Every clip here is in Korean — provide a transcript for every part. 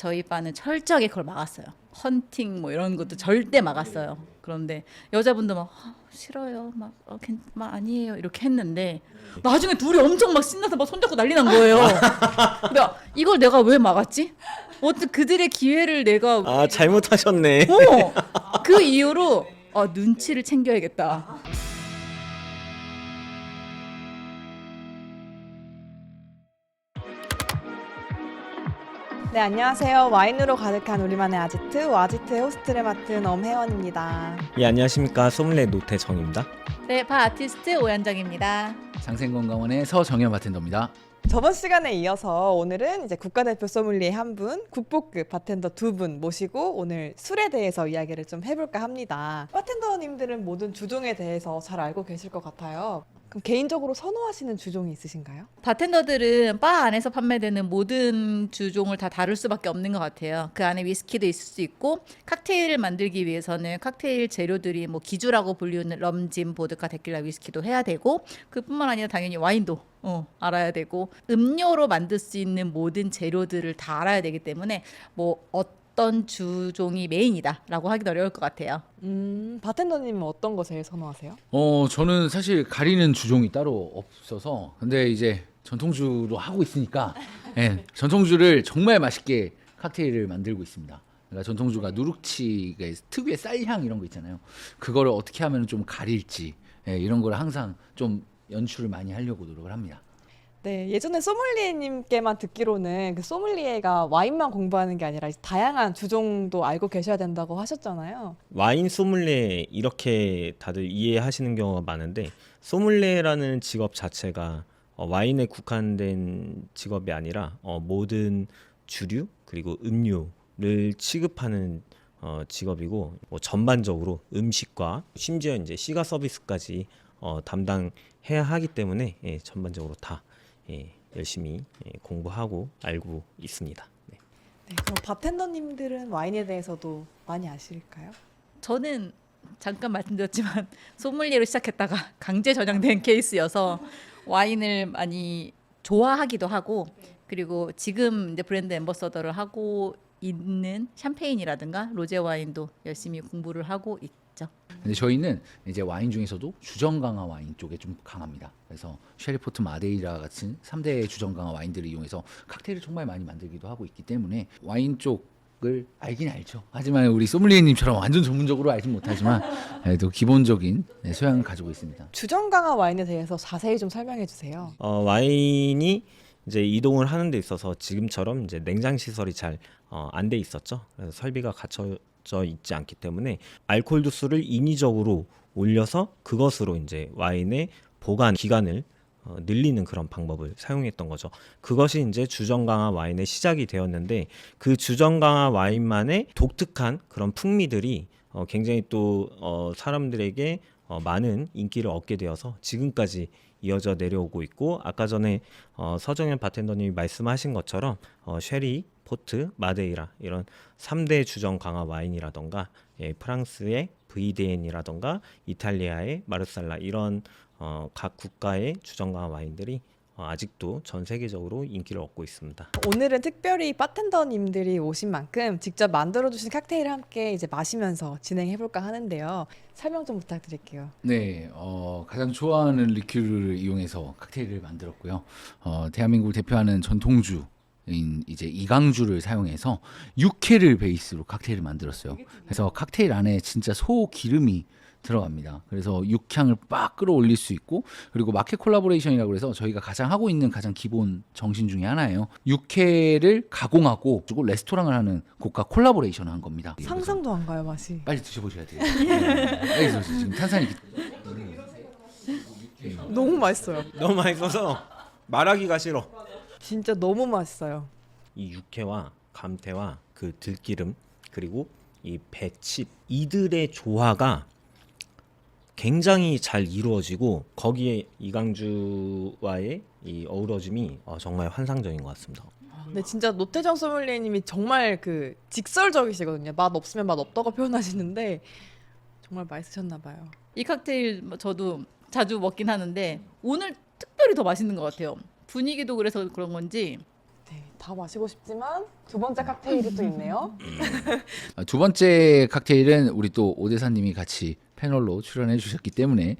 저희 바는 철저하게 그걸 막았어요. 헌팅 뭐 이런 것도 절대 막았어요. 그런데 여자분도 막 싫어요, 막 아니에요 이렇게 했는데 나중에 둘이 엄청 막 신나서 막 손잡고 난리 난 거예요. 근데 이걸 내가 왜 막았지? 어떤 그들의 기회를 내가 아, 잘못하셨네. 그 이후로 눈치를 챙겨야겠다. 네, 안녕하세요. 와인으로 가득한 우리만의 아지트, 와지트의 호스트를 맡은 엄혜원입니다. 예, 안녕하십니까. 소믈리에 노태정입니다. 네, 바 아티스트 오현정입니다. 장생건강원의 서정현 바텐더입니다. 저번 시간에 이어서 오늘은 이제 국가대표 소믈리에 한 분, 국보급 바텐더 두 분 모시고 오늘 술에 대해서 이야기를 좀 해볼까 합니다. 바텐더님들은 모든 주종에 대해서 잘 알고 계실 것 같아요. 그럼 개인적으로 선호하시는 주종이 있으신가요? 바텐더들은 바 안에서 판매되는 모든 주종을 다 다룰 수밖에 없는 것 같아요. 그 안에 위스키도 있을 수 있고 칵테일을 만들기 위해서는 칵테일 재료들이 뭐 기주라고 불리는 럼, 진, 보드카, 데킬라, 위스키도 해야 되고 그뿐만 아니라 당연히 와인도 알아야 되고 음료로 만들 수 있는 모든 재료들을 다 알아야 되기 때문에 뭐 어떤 주종이 메인이다라고 하긴 어려울 것 같아요. 바텐더님은 어떤 거 제일 선호하세요? 저는 사실 가리는 주종이 따로 없어서 근데 이제 전통주로 하고 있으니까 예, 전통주를 정말 맛있게 칵테일을 만들고 있습니다. 그러니까 전통주가 누룩치가 특유의 쌀향 이런 거 있잖아요. 그거를 어떻게 하면 좀 가릴지 이런 걸 항상 좀 연출을 많이 하려고 노력을 합니다. 네, 예전에 소믈리에님께만 듣기로는 그 소믈리에가 와인만 공부하는 게 아니라 다양한 주종도 알고 계셔야 된다고 하셨잖아요. 와인 소믈리에 이렇게 다들 이해하시는 경우가 많은데 소믈리에라는 직업 자체가 와인에 국한된 직업이 아니라 모든 주류 그리고 음료를 취급하는 직업이고 뭐 전반적으로 음식과 심지어 이제 시가 서비스까지 담당해야 하기 때문에 전반적으로 다 열심히 공부하고 알고 있습니다. 네. 네, 그럼 바텐더님들은 와인에 대해서도 많이 아실까요? 저는 잠깐 말씀드렸지만 소믈리에로 시작했다가 강제 전향된 케이스여서 와인을 많이 좋아하기도 하고 그리고 지금 이제 브랜드 앰버서더를 하고 있는 샴페인이라든가 로제 와인도 열심히 공부를 하고 있죠. 근데 저희는 이제 와인 중에서도 주정 강화 와인 쪽에 좀 강합니다. 그래서 쉐리포트, 마데이라 같은 3대 주정 강화 와인들을 이용해서 칵테일을 정말 많이 만들기도 하고 있기 때문에 와인 쪽을 알긴 알죠. 하지만 우리 소믈리에님처럼 완전 전문적으로 알진 못하지만 그래도 기본적인 소양을 가지고 있습니다. 주정 강화 와인에 대해서 자세히 좀 설명해 주세요. 와인이 이제 이동을 하는 데 있어서 지금처럼 이제 냉장 시설이 잘 안 돼 있었죠. 그래서 설비가 갖춰져 있지 않기 때문에 알코올 도수를 인위적으로 올려서 그것으로 이제 와인의 보관 기간을 늘리는 그런 방법을 사용했던 거죠. 그것이 이제 주정 강화 와인의 시작이 되었는데 그 주정 강화 와인만의 독특한 그런 풍미들이 굉장히 또 사람들에게 많은 인기를 얻게 되어서 지금까지 이어져 내려오고 있고 아까 전에 서정현 바텐더님이 말씀하신 것처럼 쉐리, 포트, 마데이라 이런 3대 주정 강화 와인이라던가 프랑스의 VDN이라던가 이탈리아의 마르살라 이런 각 국가의 주정 강화 와인들이 아직도 전 세계적으로 인기를 얻고 있습니다. 오늘은 특별히 바텐더님들이 오신 만큼 직접 만들어주신 칵테일을 함께 이제 마시면서 진행해 볼까 하는데요. 설명 좀 부탁드릴게요. 네, 가장 좋아하는 리큐르를 이용해서 칵테일을 만들었고요. 대한민국을 대표하는 전통주인 이제 이강주를 사용해서 육회를 베이스로 칵테일을 만들었어요. 그래서 칵테일 안에 진짜 소 기름이 들어갑니다. 그래서 육향을 빡 끌어올릴 수 있고 그리고 마켓 콜라보레이션이라고 해서 저희가 가장 하고 있는 가장 기본 정신 중에 하나예요. 육회를 가공하고 그리고 레스토랑을 하는 곳과 콜라보레이션을 한 겁니다. 상상도 안 가요, 맛이. 빨리 드셔보셔야 돼요. 네, 빨리 드셔보세요. 지금 탄산이 너무 맛있어요. 너무 맛있어서 말하기가 싫어. 진짜 너무 맛있어요. 이 육회와 감태와 그 들기름 그리고 이 배칩 이들의 조화가 굉장히 잘 이루어지고 거기에 이강주와의 이 어우러짐이 정말 환상적인 것 같습니다. 근데 진짜 노태정 소믈리에님이 정말 그 직설적이시거든요. 맛 없으면 맛 없다고 표현하시는데 정말 맛있으셨나 봐요. 이 칵테일 저도 자주 먹긴 하는데 오늘 특별히 더 맛있는 것 같아요. 분위기도 그래서 그런 건지 네, 다 마시고 싶지만 두 번째 칵테일이 또 있네요. 두 번째 칵테일은 우리 또 오대사님이 같이 패널로 출연해 주셨기 때문에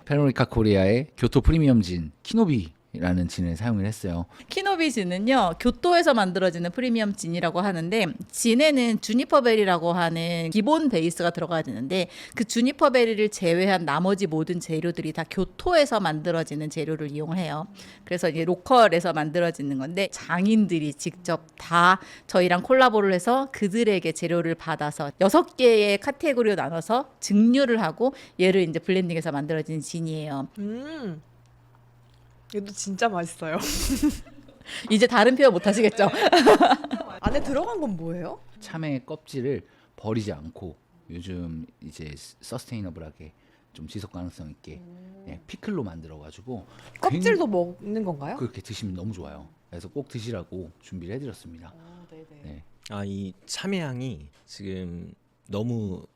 페노리카 코리아의 교토 프리미엄 진 키노비라는 진을 사용을 했어요. 키노비 진은요, 교토에서 만들어지는 프리미엄 진이라고 하는데, 진에는 주니퍼베리라고 하는 기본 베이스가 들어가야 되는데, 그 주니퍼베리를 제외한 나머지 모든 재료들이 다 교토에서 만들어지는 재료를 이용을 해요. 그래서 이제 로컬에서 만들어지는 건데, 장인들이 직접 다 저희랑 콜라보를 해서 그들에게 재료를 받아서 6개의 카테고리로 나눠서 증류를 하고 얘를 이제 블렌딩해서 만들어진 진이에요. 이것도 진짜 맛있어요. 이제 다른 표현 못 하시겠죠? 안에 들어간 건 뭐예요? 참외 껍질을 버리지 않고 요즘 이제 서스테이너블하게 좀 지속 가능성 있게 피클로 만들어가지고 껍질도 먹는 건가요? 그렇게 드시면 너무 좋아요. 그래서 꼭 드시라고 준비를 해드렸습니다. 네네. 네. 이 참외향이 지금 너무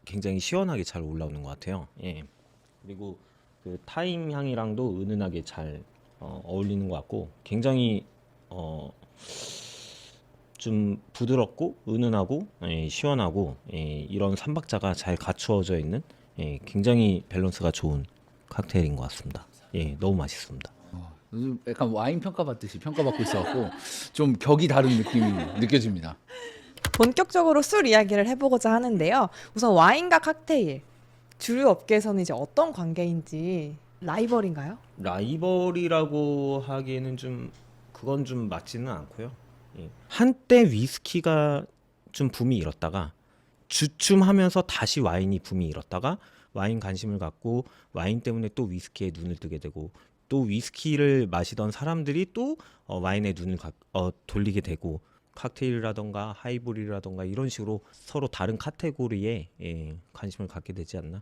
굉장히 시원하게 잘 올라오는 것 같아요. 예. 그리고 그 타임 향이랑도 은은하게 잘 어울리는 것 같고 굉장히 좀 부드럽고 은은하고 시원하고 이런 삼박자가 잘 갖추어져 있는 굉장히 밸런스가 좋은 칵테일인 것 같습니다. 예, 너무 맛있습니다. 요즘 약간 와인 평가받듯이 평가받고 있어갖고 좀 격이 다른 느낌이 느껴집니다. 본격적으로 술 이야기를 해보고자 하는데요. 우선 와인과 칵테일, 주류 업계에서는 이제 어떤 관계인지 라이벌인가요? 라이벌이라고 하기에는 좀 그건 좀 맞지는 않고요. 예. 한때 위스키가 좀 붐이 일었다가 주춤하면서 다시 와인이 붐이 일었다가 와인 관심을 갖고 와인 때문에 또 위스키에 눈을 뜨게 되고 또 위스키를 마시던 사람들이 또 와인에 눈을 돌리게 되고 칵테일이라던가 하이볼이라던가 이런 식으로 서로 다른 카테고리에 관심을 갖게 되지 않나.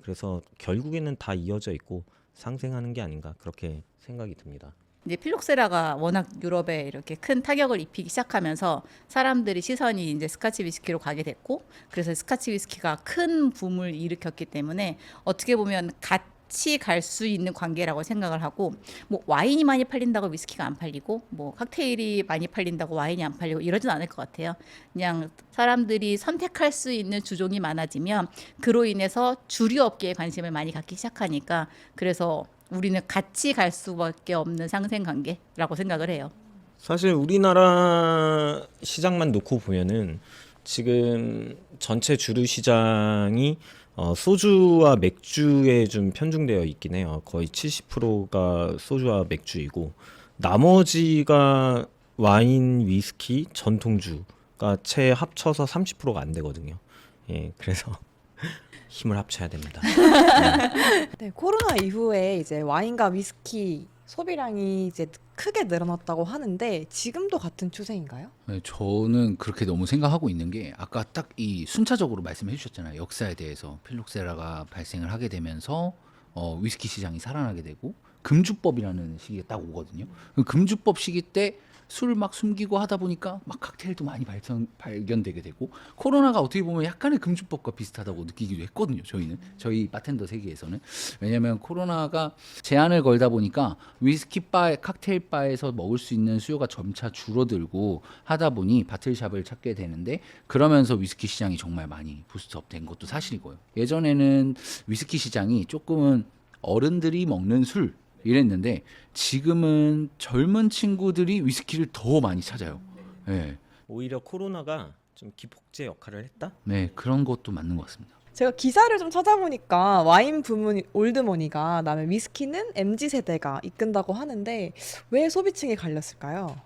그래서 결국에는 다 이어져 있고 상생하는 게 아닌가 그렇게 생각이 듭니다. 이제 필록세라가 워낙 유럽에 이렇게 큰 타격을 입히기 시작하면서 사람들이 시선이 이제 스카치 위스키로 가게 됐고, 그래서 스카치 위스키가 큰 붐을 일으켰기 때문에 어떻게 보면 같이 갈 수 있는 관계라고 생각을 하고, 뭐 와인이 많이 팔린다고 위스키가 안 팔리고, 뭐 칵테일이 많이 팔린다고 와인이 안 팔리고 이러진 않을 것 같아요. 그냥 사람들이 선택할 수 있는 주종이 많아지면 그로 인해서 주류 업계에 관심을 많이 갖기 시작하니까, 그래서 우리는 같이 갈 수밖에 없는 상생 관계라고 생각을 해요. 사실 우리나라 시장만 놓고 보면은 지금 전체 주류 시장이 소주와 맥주에 좀 편중되어 있긴 해요. 거의 70%가 소주와 맥주이고 나머지가 와인, 위스키, 전통주가 채 합쳐서 30%가 안 되거든요. 예, 그래서 힘을 합쳐야 됩니다. 네, 코로나 이후에 이제 와인과 위스키 소비량이 이제 크게 늘어났다고 하는데 지금도 같은 추세인가요? 네, 저는 그렇게 너무 생각하고 있는 게 아까 딱 이 순차적으로 말씀해 주셨잖아요. 역사에 대해서 필록세라가 발생을 하게 되면서 위스키 시장이 살아나게 되고 금주법이라는 시기가 딱 오거든요. 그 금주법 시기 때 술 막 숨기고 하다 보니까 막 칵테일도 많이 발견되게 되고 코로나가 어떻게 보면 약간의 금주법과 비슷하다고 느끼기도 했거든요. 저희 바텐더 세계에서는. 왜냐하면 코로나가 제한을 걸다 보니까 위스키 바, 칵테일 바에서 먹을 수 있는 수요가 점차 줄어들고 하다 보니 바틀샵을 찾게 되는데 그러면서 위스키 시장이 정말 많이 부스트업 된 것도 사실이고요. 예전에는 위스키 시장이 조금은 어른들이 먹는 술 이랬는데 지금은 젊은 친구들이 위스키를 더 많이 찾아요. 네, 오히려 코로나가 좀 기폭제 역할을 했다? 네 그런 것도 맞는 것 같습니다. 제가 기사를 좀 찾아보니까 와인 부문 올드머니가 나면 위스키는 MZ세대가 이끈다고 하는데 왜 소비층이 갈렸을까요?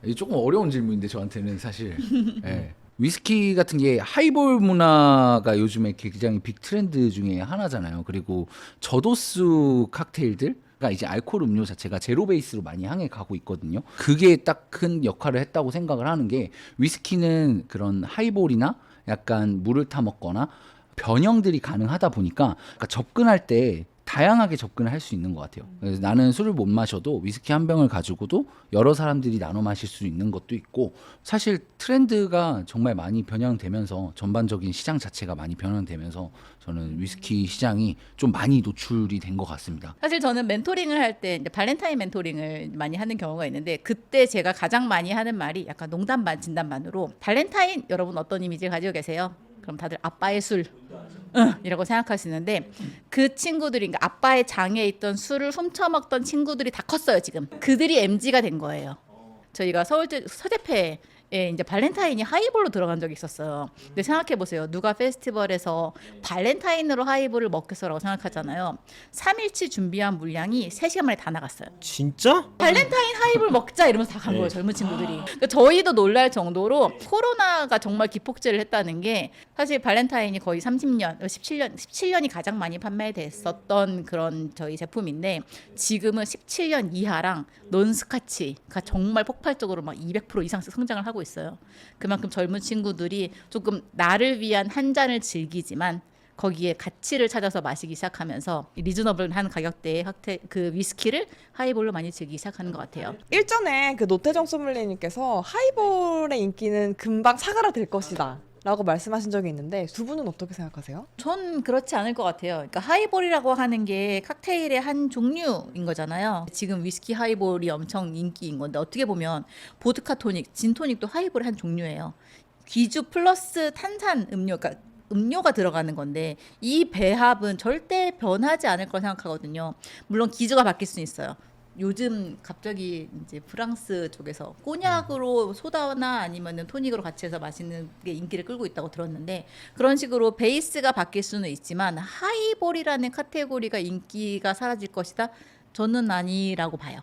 이게 조금 어려운 질문인데 저한테는 사실 네. 위스키 같은 게 하이볼 문화가 요즘에 굉장히 빅 트렌드 중에 하나잖아요. 그리고 저도수 칵테일들가 이제 알코올 음료 자체가 제로 베이스로 많이 향해 가고 있거든요. 그게 딱 큰 역할을 했다고 생각을 하는 게 위스키는 그런 하이볼이나 약간 물을 타 먹거나 변형들이 가능하다 보니까 그러니까 접근할 때 다양하게 접근을 할 수 있는 것 같아요. 그래서 나는 술을 못 마셔도 위스키 한 병을 가지고도 여러 사람들이 나눠 마실 수 있는 것도 있고, 사실 트렌드가 정말 많이 변형되면서 전반적인 시장 자체가 많이 변형되면서 저는 위스키 시장이 좀 많이 노출이 된 것 같습니다. 사실 저는 멘토링을 할 때 이제 발렌타인 멘토링을 많이 하는 경우가 있는데, 그때 제가 가장 많이 하는 말이 약간 농담 반 진담 반으로, 발렌타인 여러분 어떤 이미지를 가지고 계세요? 그럼 다들 아빠의 술 이라고 생각하시는데, 그 친구들이, 그러니까 아빠의 장에 있던 술을 훔쳐먹던 친구들이 다 컸어요. 지금 그들이 MZ가 된 거예요. 저희가 서대패에 이제 발렌타인이 하이볼로 들어간 적이 있었어요. 근데 생각해 보세요. 누가 페스티벌에서 발렌타인으로 하이볼을 먹겠어라고 생각하잖아요. 3일치 준비한 물량이 3시간 만에 다 나갔어요. 진짜? 발렌타인 하이볼 먹자 이러면서 다 간 거예요. 젊은 친구들이. 그러니까 저희도 놀랄 정도로 코로나가 정말 기폭제를 했다는 게, 사실 발렌타인이 거의 17년이 가장 많이 판매됐었던 그런 저희 제품인데, 지금은 17년 이하랑 논스카치가 정말 폭발적으로 막 200% 이상 성장을 하고 있어요. 그만큼 젊은 친구들이 조금 나를 위한 한 잔을 즐기지만 거기에 가치를 찾아서 마시기 시작하면서 리즈너블한 가격대의 그 위스키를 하이볼로 많이 즐기기 시작하는 것 같아요. 일전에 그 노태정 소믈리에님께서 하이볼의 인기는 금방 사그라들 것이다 라고 말씀하신 적이 있는데, 두 분은 어떻게 생각하세요? 전 그렇지 않을 것 같아요. 그러니까 하이볼이라고 하는 게 칵테일의 한 종류인 거잖아요. 지금 위스키 하이볼이 엄청 인기인 건데, 어떻게 보면 보드카 토닉, 진 토닉도 하이볼의 한 종류예요. 기주 플러스 탄산 음료, 그러니까 음료가 들어가는 건데, 이 배합은 절대 변하지 않을 거라 생각하거든요. 물론 기주가 바뀔 수는 있어요. 요즘 갑자기 이제 프랑스 쪽에서 꼬냑으로 소다나 아니면은 토닉으로 같이 해서 마시는 게 인기를 끌고 있다고 들었는데, 그런 식으로 베이스가 바뀔 수는 있지만 하이볼이라는 카테고리가 인기가 사라질 것이다? 저는 아니라고 봐요.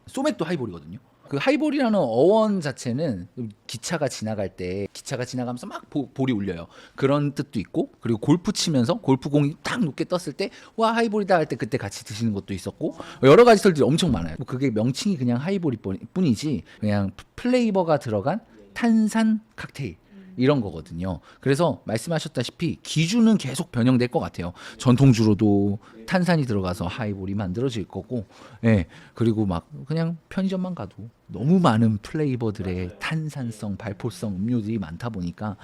소맥도 하이볼이거든요. 그 하이볼이라는 어원 자체는 기차가 지나갈 때, 기차가 지나가면서 막 볼이 울려요. 그런 뜻도 있고, 그리고 골프 치면서 골프공이 딱 높게 떴을 때 와 하이볼이다 할 때 그때 같이 드시는 것도 있었고, 여러 가지 설들이 엄청 많아요. 그게 명칭이 그냥 하이볼일 뿐이지 그냥 플레이버가 들어간 탄산 칵테일 이런 거거든요. 그래서 말씀하셨다시피 기준은 계속 변형될 것 같아요. 전통주로도 탄산이 들어가서 하이볼이 만들어질 거고, 예. 그리고 막 그냥 편의점만 가도 너무 많은 플레이버들의 탄산성, 발포성 음료들이 많다 보니까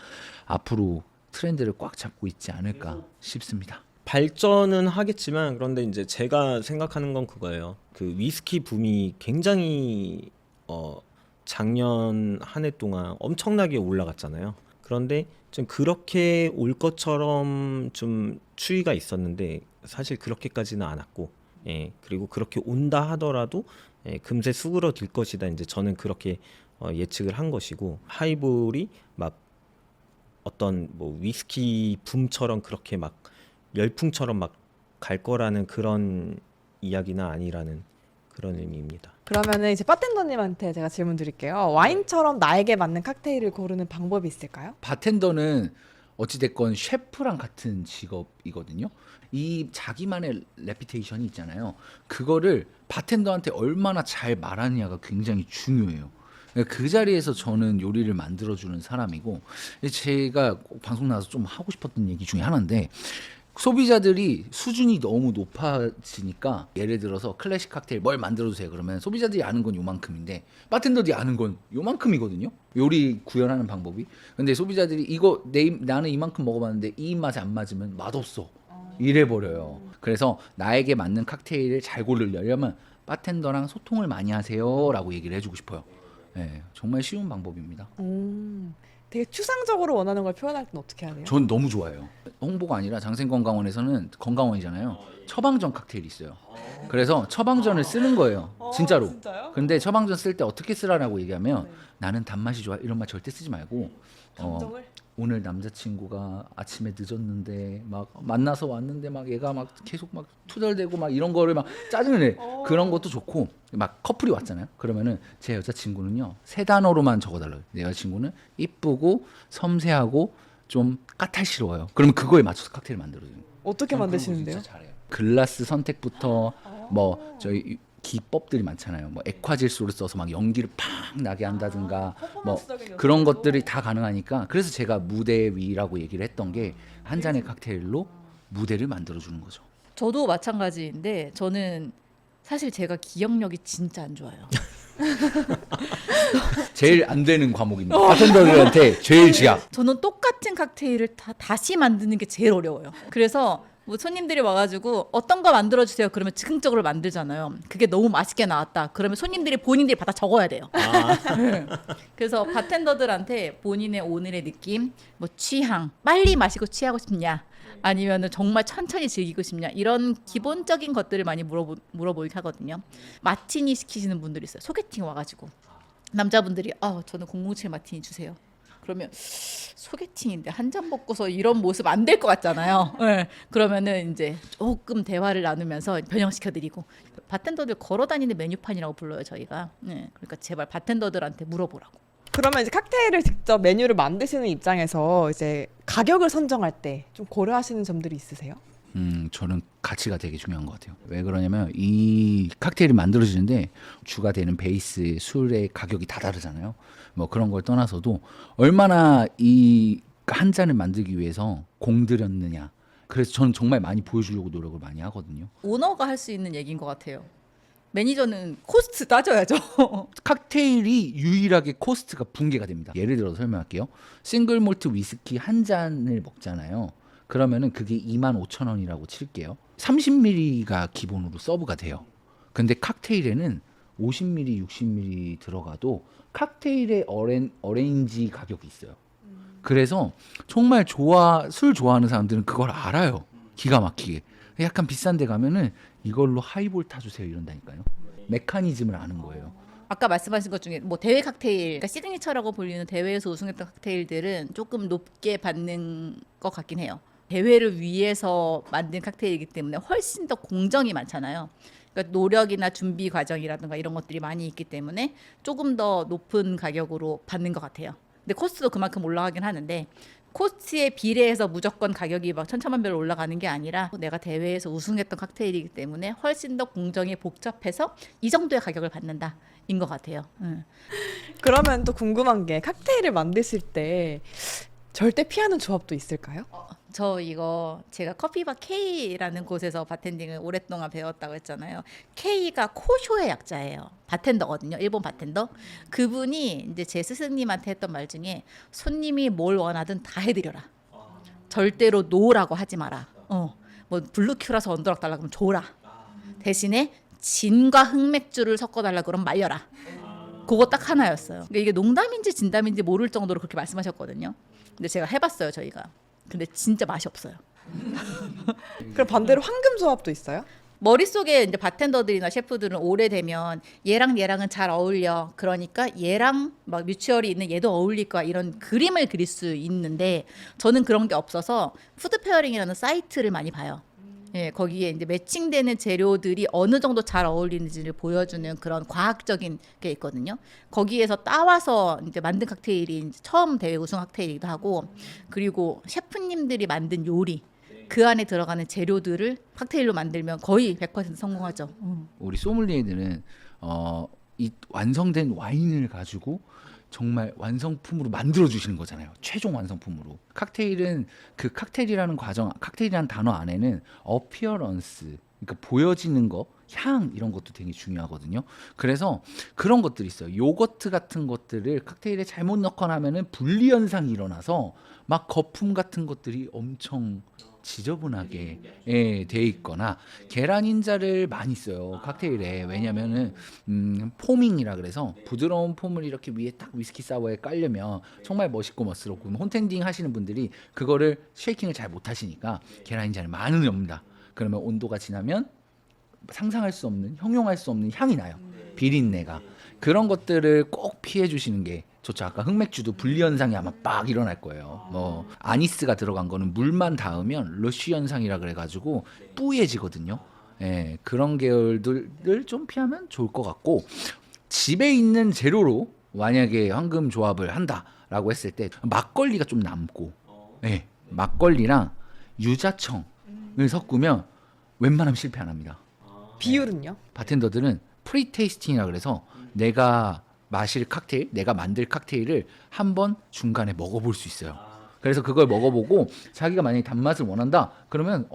앞으로 트렌드를 꽉 잡고 있지 않을까 싶습니다. 발전은 하겠지만, 그런데 이제 제가 생각하는 건 그거예요. 그 위스키 붐이 굉장히 작년 한 해 동안 엄청나게 올라갔잖아요. 그런데 좀 그렇게 올 것처럼 좀 추이가 있었는데 사실 그렇게까지는 않았고, 그리고 그렇게 온다 하더라도 금세 수그러들 것이다. 이제 저는 그렇게 예측을 한 것이고, 하이볼이 막 어떤 뭐 위스키 붐처럼 그렇게 막 열풍처럼 막 갈 거라는 그런 이야기는 아니라는 그런 의미입니다. 그러면은 이제 바텐더님한테 제가 질문 드릴게요. 와인처럼 나에게 맞는 칵테일을 고르는 방법이 있을까요? 바텐더는 어찌됐건 셰프랑 같은 직업이거든요. 이 자기만의 레피테이션이 있잖아요. 그거를 바텐더한테 얼마나 잘 말하느냐가 굉장히 중요해요. 그 자리에서 저는 요리를 만들어주는 사람이고, 제가 방송 나와서 좀 하고 싶었던 얘기 중에 하나인데, 소비자들이 수준이 너무 높아지니까, 예를 들어서 클래식 칵테일 뭘 만들어주세요 그러면 소비자들이 아는 건 요만큼인데 바텐더들이 아는 건 요만큼이거든요, 요리 구현하는 방법이. 근데 소비자들이 이거 나는 이만큼 먹어봤는데 이 입맛에 안 맞으면 맛없어 이래버려요. 그래서 나에게 맞는 칵테일을 잘 고르려면 바텐더랑 소통을 많이 하세요 라고 얘기를 해주고 싶어요. 정말 쉬운 방법입니다. 되게 추상적으로 원하는 걸 표현할 땐 어떻게 해야 돼요? 전 너무 좋아해요. 홍보가 아니라 장생건강원에서는 건강원이잖아요. 처방전 칵테일이 있어요. 그래서 처방전을 쓰는 거예요. 진짜로. 진짜요? 근데 처방전 쓸 때 어떻게 쓰라라고 얘기하면, 나는 단맛이 좋아 이런 말 절대 쓰지 말고, 감정을? 오늘 남자친구가 아침에 늦었는데 막 만나서 왔는데 막 얘가 막 계속 막 투덜대고 막 이런 거를 막 짜증을 내. 그런 것도 좋고, 막 커플이 왔잖아요. 그러면은 제 여자친구는요 3단어로만 적어달라요. 내 여자친구는 이쁘고 섬세하고 좀 까탈스러워요. 그러면 그거에 맞춰서 칵테일 만들어줘요. 어떻게 만드시는데요? 진짜 잘해요. 글라스 선택부터 뭐 저희 기법들이 많잖아요. 뭐 액화질소를 써서 막 연기를 팍 나게 한다든가, 뭐 그런 것들이 다 가능하니까. 그래서 제가 무대 위라고 얘기를 했던 게, 한 잔의 칵테일로 무대를 만들어 주는 거죠. 저도 마찬가지인데 저는 사실 제가 기억력이 진짜 안 좋아요. 제일 안 되는 과목입니다. 바텐더들한테 제일 지약. 저는 똑같은 칵테일을 다시 만드는 게 제일 어려워요. 그래서 뭐 손님들이 와가지고 어떤 거 만들어주세요. 그러면 즉흥적으로 만들잖아요. 그게 너무 맛있게 나왔다. 그러면 손님들이 본인들이 받아 적어야 돼요. 네. 그래서 바텐더들한테 본인의 오늘의 느낌, 뭐 취향, 빨리 마시고 취하고 싶냐, 아니면은 정말 천천히 즐기고 싶냐, 이런 기본적인 것들을 많이 물어보긴 하거든요. 마티니 시키시는 분들이 있어요. 소개팅 와가지고 남자분들이 저는 007 마티니 주세요. 그러면 소개팅인데 한 잔 먹고서 이런 모습 안 될 것 같잖아요. 네. 그러면은 이제 조금 대화를 나누면서 변형시켜드리고, 바텐더들 걸어다니는 메뉴판이라고 불러요 저희가. 네. 그러니까 제발 바텐더들한테 물어보라고. 그러면 이제 칵테일을 직접 메뉴를 만드시는 입장에서 이제 가격을 선정할 때 좀 고려하시는 점들이 있으세요? 저는 가치가 되게 중요한 것 같아요. 왜 그러냐면 이 칵테일이 만들어지는데 주가 되는 베이스 술의 가격이 다 다르잖아요. 뭐 그런 걸 떠나서도 얼마나 이 한 잔을 만들기 위해서 공들였느냐. 그래서 저는 정말 많이 보여주려고 노력을 많이 하거든요. 오너가 할 수 있는 얘기인 것 같아요. 매니저는 코스트 따져야죠. 칵테일이 유일하게 코스트가 붕괴가 됩니다. 예를 들어서 설명할게요. 싱글 몰트 위스키 한 잔을 먹잖아요. 그러면은 그게 25,000원이라고 칠게요. 30ml가 기본으로 서브가 돼요. 근데 칵테일에는 50ml, 60ml 들어가도 칵테일의 어레인지 가격이 있어요. 그래서 정말 술 좋아하는 사람들은 그걸 알아요. 기가 막히게. 약간 비싼 데 가면은 이걸로 하이볼 타주세요 이런다니까요. 메커니즘을 아는 거예요. 아까 말씀하신 것 중에 뭐 대회 칵테일, 그러니까 시그니처라고 불리는 대회에서 우승했던 칵테일들은 조금 높게 받는 것 같긴 해요. 대회를 위해서 만든 칵테일이기 때문에 훨씬 더 공정이 많잖아요. 그러니까 노력이나 준비 과정이라든가 이런 것들이 많이 있기 때문에 조금 더 높은 가격으로 받는 것 같아요. 근데 코스트도 그만큼 올라가긴 하는데, 코스트에 비례해서 무조건 가격이 막 천차만별로 올라가는 게 아니라 내가 대회에서 우승했던 칵테일이기 때문에 훨씬 더 공정이 복잡해서 이 정도의 가격을 받는다 인 것 같아요. 그러면 또 궁금한 게 칵테일을 만드실 때 절대 피하는 조합도 있을까요? 저 이거 제가 커피바 K라는 곳에서 바텐딩을 오랫동안 배웠다고 했잖아요. K가 코쇼의 약자예요. 바텐더거든요. 일본 바텐더. 그분이 이제 제 스승님한테 했던 말 중에 손님이 뭘 원하든 다 해드려라. 절대로 노라고 하지 마라. 뭐 블루큐라서 언더락 달라 그러면 줘라. 대신에 진과 흑맥주를 섞어달라 그러면 말려라. 그거 딱 하나였어요. 그러니까 이게 농담인지 진담인지 모를 정도로 그렇게 말씀하셨거든요. 근데 제가 해봤어요 저희가. 근데 진짜 맛이 없어요. 그럼 반대로 황금 조합도 있어요? 머릿속에 이제 바텐더들이나 셰프들은 오래되면 얘랑 얘랑은 잘 어울려. 그러니까 얘랑 막 뮤추얼이 있는 얘도 어울릴 거야. 이런 그림을 그릴 수 있는데 저는 그런 게 없어서 푸드 페어링이라는 사이트를 많이 봐요. 예, 거기에 이제 매칭되는 재료들이 어느 정도 잘 어울리는지를 보여주는 그런 과학적인 게 있거든요. 거기에서 따와서 이제 만든 칵테일이 이제 처음 대회 우승 칵테일이기도 하고, 그리고 셰프님들이 만든 요리, 그 안에 들어가는 재료들을 칵테일로 만들면 거의 100% 성공하죠. 우리 소믈리에들은 이 완성된 와인을 가지고 정말 완성품으로 만들어 주시는 거잖아요. 최종 완성품으로. 칵테일은 그 칵테일이라는 과정, 칵테일이라는 단어 안에는 어피어런스, 그러니까 보여지는 거, 향 이런 것도 되게 중요하거든요. 그래서 그런 것들이 있어요. 요거트 같은 것들을 칵테일에 잘못 넣거나 하면은 분리 현상이 일어나서 막 거품 같은 것들이 엄청 지저분하게 돼 있거나, 계란 흰자를 많이 써요 칵테일에. 왜냐면은 포밍이라 그래서 부드러운 폼을 이렇게 위에 딱 위스키 사워에 깔려면 정말 멋있고 멋스럽고, 홈텐딩 하시는 분들이 그거를 쉐이킹을 잘 못하시니까 계란 흰자를 많이 넣습니다. 그러면 온도가 지나면 상상할 수 없는, 형용할 수 없는 향이 나요. 비린내가. 그런 것들을 꼭 피해 주시는 게 좋죠. 아까 흑맥주도 분리 현상이 아마 빡 일어날 거예요. 뭐 아니스가 들어간 거는 물만 닿으면 러쉬 현상이라 그래가지고 뿌얘지거든요. 예, 그런 계열들을 좀 피하면 좋을 것 같고, 집에 있는 재료로 만약에 황금 조합을 한다라고 했을 때 막걸리가 좀 남고, 예, 막걸리랑 유자청을 섞으면 웬만하면 실패 안 합니다. 비율은요? 바텐더들은 프리테이스팅이라 그래서 내가 마실 칵테일, 내가 만들 칵테일을 한번 중간에 먹어볼 수 있어요. 그래서 그걸 먹어보고 자기가 만약에 단맛을 원한다 그러면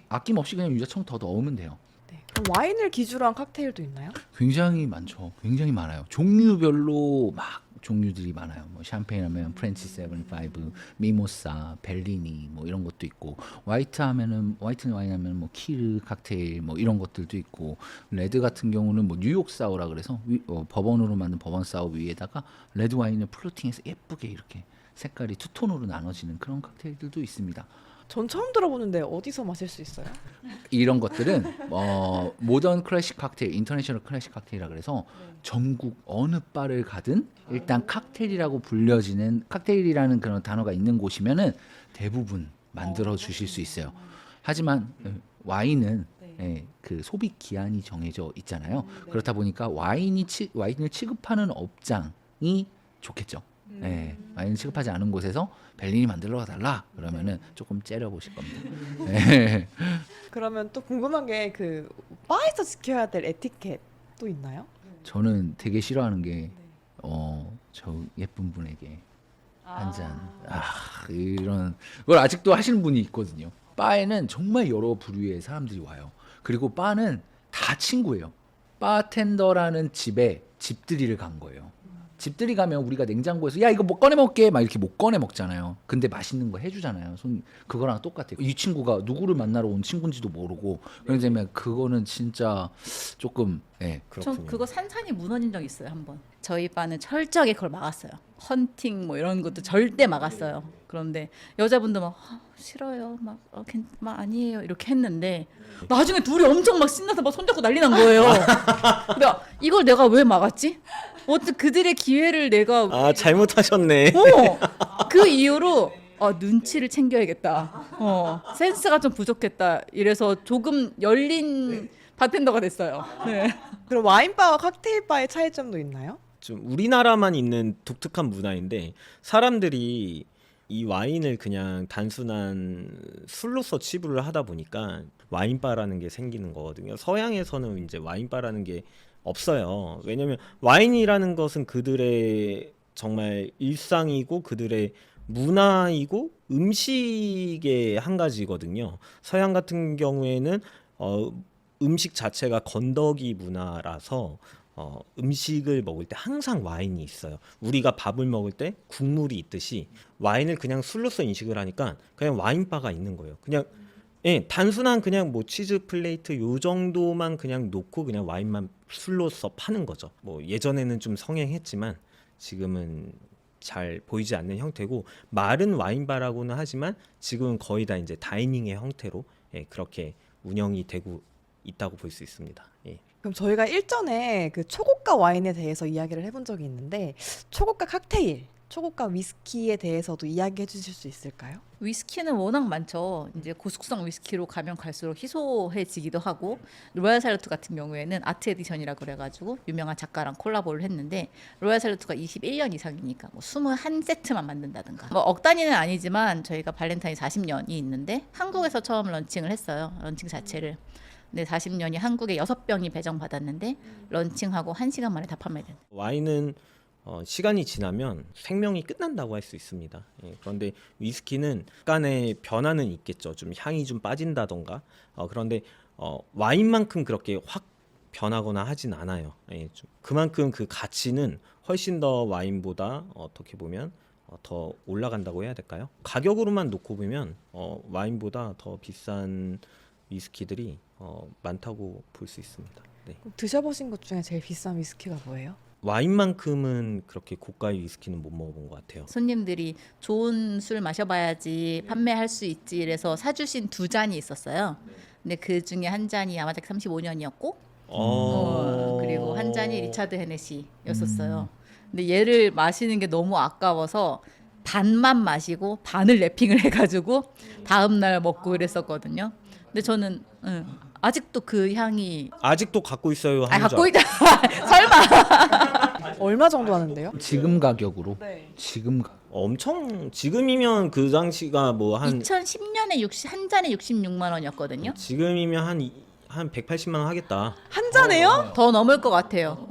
아낌없이 그냥 유자청 더 넣으면 돼요. 네. 그럼 와인을 기주로 한 칵테일도 있나요? 굉장히 많죠. 굉장히 많아요. 종류별로 막 종류들이 많아요. 뭐 샴페인 하면 프렌치 75, 미모사, 벨리니 뭐 이런 것도 있고 화이트 와인 하면 뭐 키르 칵테일 뭐 이런 것들도 있고 레드 같은 경우는 뭐 뉴욕 사우라 그래서 버번으로 만든 버번 사우 위에다가 레드 와인을 플로팅해서 예쁘게 이렇게 색깔이 투톤으로 나눠지는 그런 칵테일들도 있습니다. 전 처음 들어보는데 어디서 마실 수 있어요? 이런 것들은 모던 클래식 칵테일, 인터내셔널 클래식 칵테일이라 그래서 전국 어느 바를 가든 일단 칵테일이라고 불려지는 칵테일이라는 그런 단어가 있는 곳이면은 대부분 만들어 주실 수 있어요. 하지만 와인은 그 소비 기한이 정해져 있잖아요. 그렇다 보니까 와인을 취급하는 업장이 좋겠죠. 와인을 취급하지 않은 곳에서 벨리니 만들러 달라 그러면은 조금 째려 보실 겁니다. 네. 그러면 또 궁금한 게 그 바에서 지켜야 될 에티켓 또 있나요? 저는 되게 싫어하는 게 저 예쁜 분에게 한 잔. 이런 걸 아직도 하시는 분이 있거든요. 바에는 정말 여러 부류의 사람들이 와요. 그리고 바는 다 친구예요. 바텐더라는 집에 집들이를 간 거예요. 집들이 가면 우리가 냉장고에서 야 이거 뭐 꺼내 먹게 막 이렇게 못 꺼내 먹잖아요. 근데 맛있는 거 해주잖아요. 그거랑 똑같아요. 이 친구가 누구를 만나러 온 친구인지도 모르고 그러면 그거는 진짜 조금 전 그거 산산이 무너진 적 있어요 한번. 저희 바는 철저하게 그걸 막았어요. 헌팅 뭐 이런 것도 절대 막았어요. 그런데 여자분도 막 싫어요, 막 아니에요 이렇게 했는데 나중에 둘이 엄청 막 신나서 막 손잡고 난리 난 거예요. 근데 이걸 내가 왜 막았지? 어쨌든 그들의 기회를 내가 잘못하셨네. 그 이후로 눈치를 챙겨야겠다. 센스가 좀 부족했다. 이래서 조금 열린 바텐더가 됐어요. 네. 그럼 와인바와 칵테일바의 차이점도 있나요? 좀 우리나라만 있는 독특한 문화인데 사람들이 이 와인을 그냥 단순한 술로서 치부를 하다 보니까 와인바라는 게 생기는 거거든요. 서양에서는 이제 와인바라는 게 없어요. 왜냐면 와인이라는 것은 그들의 정말 일상이고 그들의 문화이고 음식의 한 가지거든요. 서양 같은 경우에는 음식 자체가 건더기 문화라서 음식을 먹을 때 항상 와인이 있어요. 우리가 밥을 먹을 때 국물이 있듯이 와인을 그냥 술로서 인식을 하니까 그냥 와인바가 있는 거예요. 그냥 단순한 그냥 뭐 치즈 플레이트 요 정도만 그냥 놓고 그냥 와인만 술로서 파는 거죠. 뭐 예전에는 좀 성행했지만 지금은 잘 보이지 않는 형태고 말은 와인바라고는 하지만 지금은 거의 다 이제 다이닝의 형태로 그렇게 운영이 되고 있다고 볼 수 있습니다. 그럼 저희가 일전에 그 초고가 와인에 대해서 이야기를 해본 적이 있는데 초고가 칵테일, 초고가 위스키에 대해서도 이야기해 주실 수 있을까요? 위스키는 워낙 많죠. 이제 고숙성 위스키로 가면 갈수록 희소해지기도 하고 로얄 살루트 같은 경우에는 아트 에디션이라 그래가지고 유명한 작가랑 콜라보를 했는데 로얄 살루트가 21년 이상이니까 뭐 21세트만 만든다든가 뭐 억 단위는 아니지만 저희가 발렌타인 40년이 있는데 한국에서 처음 런칭을 했어요. 런칭 자체를. 근데 40년이 한국에 6병이 배정받았는데 런칭하고 1시간 만에 다 판매된. 와인은 시간이 지나면 생명이 끝난다고 할 수 있습니다. 그런데 위스키는 약간의 변화는 있겠죠. 좀 향이 좀 빠진다던가. 그런데 와인만큼 그렇게 확 변하거나 하진 않아요. 좀 그만큼 그 가치는 훨씬 더 와인보다 어떻게 보면 더 올라간다고 해야 될까요? 가격으로만 놓고 보면 와인보다 더 비싼 위스키들이 많다고 볼 수 있습니다. 네. 드셔보신 것 중에 제일 비싼 위스키가 뭐예요? 와인만큼은 그렇게 고가의 위스키는 못 먹어본 것 같아요. 손님들이 좋은 술 마셔봐야지 판매할 수 있지 이래서 사주신 2잔이 있었어요. 근데 그 중에 한 잔이 야마자키 35년이었고 그리고 한 잔이 리차드 헤네시였었어요. 근데 얘를 마시는 게 너무 아까워서 반만 마시고 반을 랩핑을 해가지고 다음 날 먹고 그랬었거든요. 근데 저는 아직도 그 향이 아직도 갖고 있어요. 한 갖고 잔. 있다. 설마. 얼마 정도 하는데요? 지금 가격으로 네. 엄청 지금이면 그 당시가 뭐 한 2010년에 한 잔에 66만 원이었거든요. 지금이면 한 180만 원 하겠다. 한 잔에요? 더 넘을 것 같아요.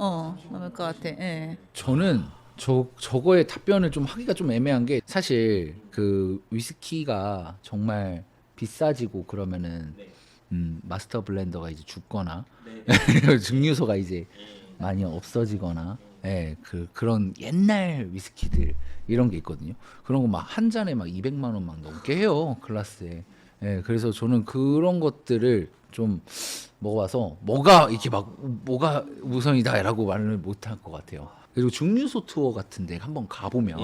넘을 것 같아. 예. 저는 저거의 답변을 좀 하기가 좀 애매한 게 사실 그 위스키가 정말 비싸지고 그러면은 마스터 블렌더가 이제 죽거나 증류소가 이제 많이 없어지거나 그런 옛날 위스키들 이런 게 있거든요. 그런 거 막 한 잔에 막 200만 원 막 넘게 해요. 글라스에. 그래서 저는 그런 것들을 좀 먹어봐서 뭐가 이렇게 막 뭐가 우선이다라고 말을 못 할 것 같아요. 그리고 증류소 투어 같은데 한번 가보면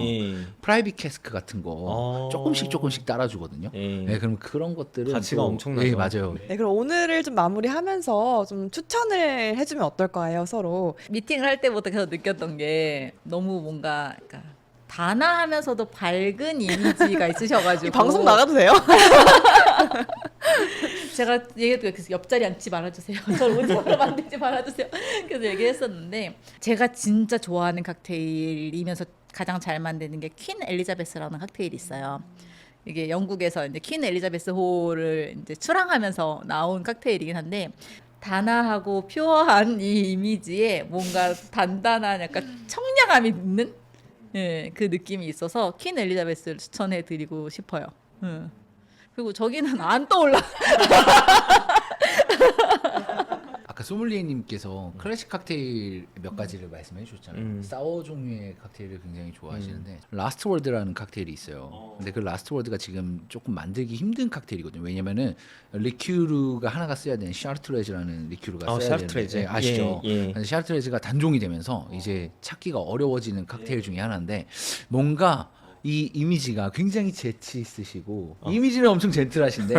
프라이빗 캐스크 같은 거 조금씩 따라주거든요. 그럼 그런 것들은 가치가 또, 엄청나죠. 맞아요. 네, 그럼 오늘을 좀 마무리하면서 좀 추천을 해주면 어떨까요, 서로? 미팅을 할 때부터 계속 느꼈던 게 너무 뭔가 그러니까 단아하면서도 밝은 이미지가 있으셔가지고 이 방송 나가도 돼요? 제가 얘기해도 그래서 옆자리 앉지 말아주세요. 저를 오디오로 만들지 말아주세요. 그래서 얘기했었는데 제가 진짜 좋아하는 칵테일이면서 가장 잘 만드는 게 퀸 엘리자베스라는 칵테일이 있어요. 이게 영국에서 이제 퀸 엘리자베스 호를 이제 출항하면서 나온 칵테일이긴 한데 단아하고 퓨어한 이 이미지에 뭔가 단단한 약간 청량함이 있는 그 느낌이 있어서 퀸 엘리자베스를 추천해드리고 싶어요. 그리고 저기는 안 떠올라. 아까 소믈리에님께서 클래식 칵테일 몇 가지를 말씀해 주셨잖아요. 사워 종류의 칵테일을 굉장히 좋아하시는데 라스트 월드라는 칵테일이 있어요. 근데 그 라스트 월드가 지금 조금 만들기 힘든 칵테일이거든요. 왜냐면은 리큐르가 하나가 써야 되는 샤르트레즈라는 리큐르가 써야 샤르트레즈. 되는데 아시죠? 예. 근데 샤르트레즈가 단종이 되면서 이제 찾기가 어려워지는 칵테일 중에 하나인데 뭔가 이 이미지가 굉장히 재치 있으시고 이미지는 엄청 젠틀하신데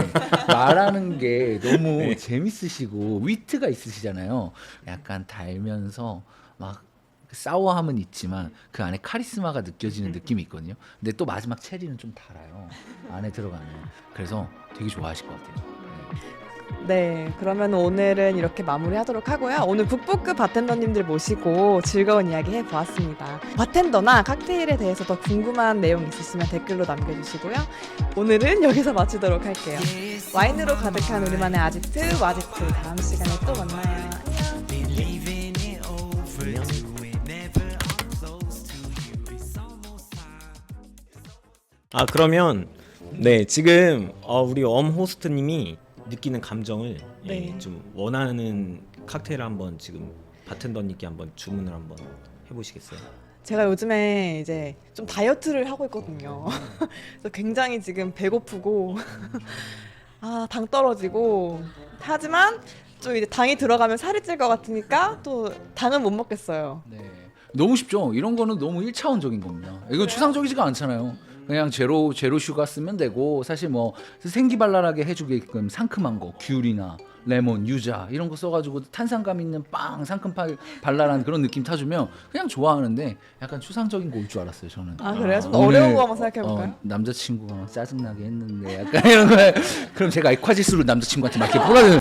말하는 게 너무 재밌으시고 위트가 있으시잖아요. 약간 달면서 막 사워함은 있지만 그 안에 카리스마가 느껴지는 느낌이 있거든요. 근데 또 마지막 체리는 좀 달아요. 안에 들어가면. 그래서 되게 좋아하실 것 같아요. 네, 그러면 오늘은 이렇게 마무리하도록 하고요. 오늘 북부급 바텐더님들 모시고 즐거운 이야기 해보았습니다. 바텐더나 칵테일에 대해서 더 궁금한 내용 있으시면 댓글로 남겨주시고요. 오늘은 여기서 마치도록 할게요. 와인으로 가득한 우리만의 아지트, 와지트. 다음 시간에 또 만나요. 그러면 네 지금 우리 호스트님이 느끼는 감정을 네. 좀 원하는 칵테일을 한번 지금 바텐더님께 한번 주문을 한번 해보시겠어요? 제가 요즘에 이제 좀 다이어트를 하고 있거든요. 그래서 굉장히 지금 배고프고 당 떨어지고 하지만 좀 이제 당이 들어가면 살이 찔 것 같으니까 또 당은 못 먹겠어요. 네. 너무 쉽죠. 이런 거는 너무 1차원적인 겁니다. 이거 추상적이지가 않잖아요. 그냥 제로 슈가 쓰면 되고 사실 뭐 생기발랄하게 해주게끔 상큼한 거 귤이나 레몬, 유자 이런 거 써가지고 탄산감 있는 빵 상큼 발랄한 그런 느낌 타주면 그냥 좋아하는데 약간 추상적인 거일 줄 알았어요 저는. 그래요? 좀 오늘, 어려운 거 한번 생각해볼까요? 남자친구가 막 짜증나게 했는데 약간 이런 거 그럼 제가 액화지수로 남자친구한테 막 이렇게 뿌려주는